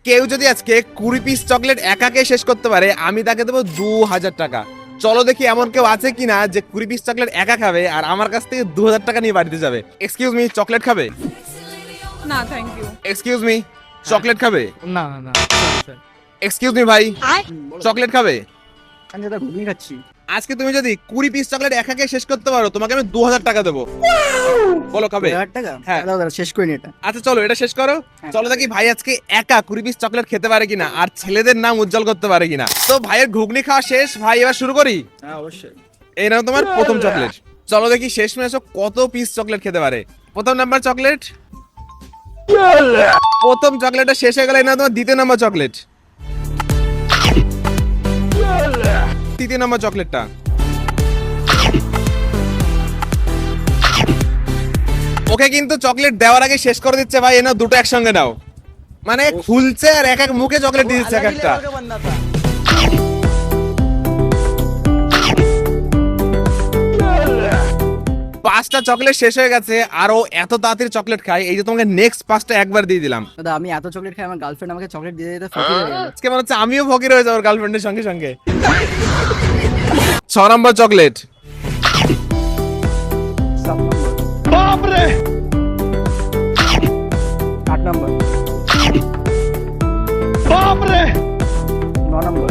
কেউ যদি আজকে 20 পিস চকলেট একাকে শেষ করতে পারে আমি তাকে দেবো 2000 টাকা। চলো দেখি এমন কেউ আছে কিনা যে 20 পিস চকলেট একা খাবে আর আমার কাছ থেকে 2000 টাকা নিয়ে বাড়িতে যাবে। এক্সকিউজ মি, চকলেট খাবে? না thank you. Excuse me, chocolate খাবে? না না না স্যার এক্সকিউজ মি ভাই, চকলেট খাবে? আমি দাদা ঘুগনি খাচ্ছি। আজকে তুমি যদি 20 পিস চকলেট একাকে শেষ করতে পারো তোমাকে আমি 2000 টাকা দেবো। বলো খাবে? 1000 টাকা? হ্যাঁ। দাদা দাদা শেষ করিনি এটা। আচ্ছা চলো এটা শেষ করো। হ্যাঁ। চলো দেখি ভাই আজকে একা 20 পিস চকলেট খেতে পারে কিনা আর ছেলেদের নাম উজ্জ্বল করতে পারে কিনা। তো ভাইয়ের ঘুগনি খাওয়া শেষ, ভাই এবার শুরু করি। হ্যাঁ অবশ্যই। এই নাও তোমার প্রথম চকলেট। চলো দেখি শেষ মেশো কত পিস চকলেট খেতে পারে। প্রথম নাম্বার চকলেট, প্রথম চকলেটটা শেষ হয়ে গেল। এই নাও তোমার দ্বিতীয় নাম্বার চকলেট, তৃতীয় নাম্বার চকলেটটা। ওকে কিন্তু চকলেট দেওয়ার আগে শেষ করে দিচ্ছে ভাই। এ নাও দুটো একসঙ্গে নাও, মানে খুলছে আর এক এক মুখে চকলেট দিয়ে দিচ্ছে এক একটা। পাঁচটা চকলেট শেষ হয়ে গেছে আর ও এত তাড়াতাড়ি চকলেট খায়, এই যে তোমাকে নেক্সট পাঁচটা একবার দিয়ে দিলাম। দাদা আমি এত চকলেট খাই আমার গার্লফ্রেন্ড আমাকে চকলেট দিয়ে দিতে ফকির হয়ে গেল। আজকে মনে হচ্ছে আমিও ফকির হয়ে যাবো গার্লফ্রেন্ডের সঙ্গে সঙ্গে। 6 নম্বর চকলেট, 8 নম্বর, 9 নম্বর,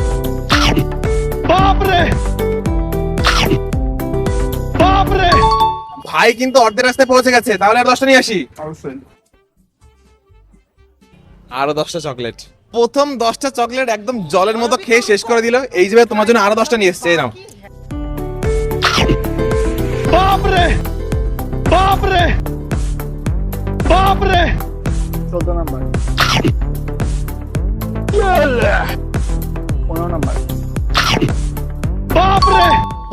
ভাই কিন্তু অর্ধেক রাস্তায় পৌঁছে গেছে। তাহলে আর 10টা নিয়ে আসি। অবশ্যই। আরো 10টা চকলেট। প্রথম 10টা চকলেট একদম জলের মতো খেয়ে শেষ করে দিল। এই যে তোমার জন্য আরো 10টা নিয়ে এসছে, এই নাও। 14 নম্বর, 15 নম্বর।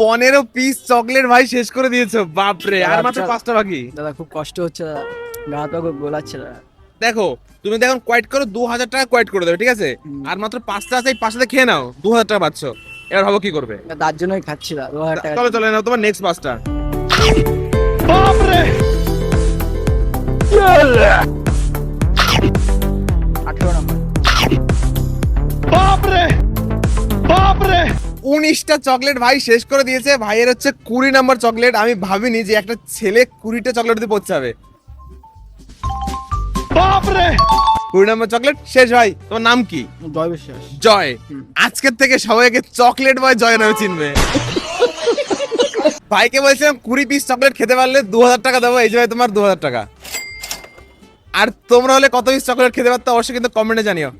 15 পিস চকলেট ভাই শেষ করে দিয়েছো, বাপরে। আর মাত্র 5টা বাকি। দাদা খুব কষ্ট হচ্ছে দাদা, গা হাত পা খুব গোলাচ্ছে দাদা। দেখো তুমি দেখুন কোয়াইট করো, 2000 টাকা কোয়াইট করে দেবে, ঠিক আছে? আর মাত্র 5টা আছে, এই 5টাতে খেয়ে নাও, 2000 টাকা পাচ্ছ। এবার ভাবো কি করবে। তার জন্যই খাচ্ছি দাদা 2000 টাকা। চলো চলো নাও তোমার নেক্সট 5টা। 18 নম্বর, 19টা চকলেট ভাই শেষ করে দিয়েছে। ভাইয়ের হচ্ছে 20 নাম্বার চকলেট। আমি ভাবিনি যে একটা ছেলে 20টা চকলেট দিয়ে পৌঁছে যাবে। 20 নাম্বার চকলেট শেষ। ভাই তোমার নাম কি? জয় বিশ্বাস। জয়। আজকের থেকে সবাইকে চকলেট বয় জয় নামে চিনবে। ভাইকে বলছিলাম 20 পিস চকলেট খেতে পারলে 2000 টাকা দেবো। এই যে ভাই তোমার 2000 টাকা। আর তোমরা হলে কত পিস চকলেট খেতে পারতো অবশ্যই কিন্তু কমেন্টে জানিও।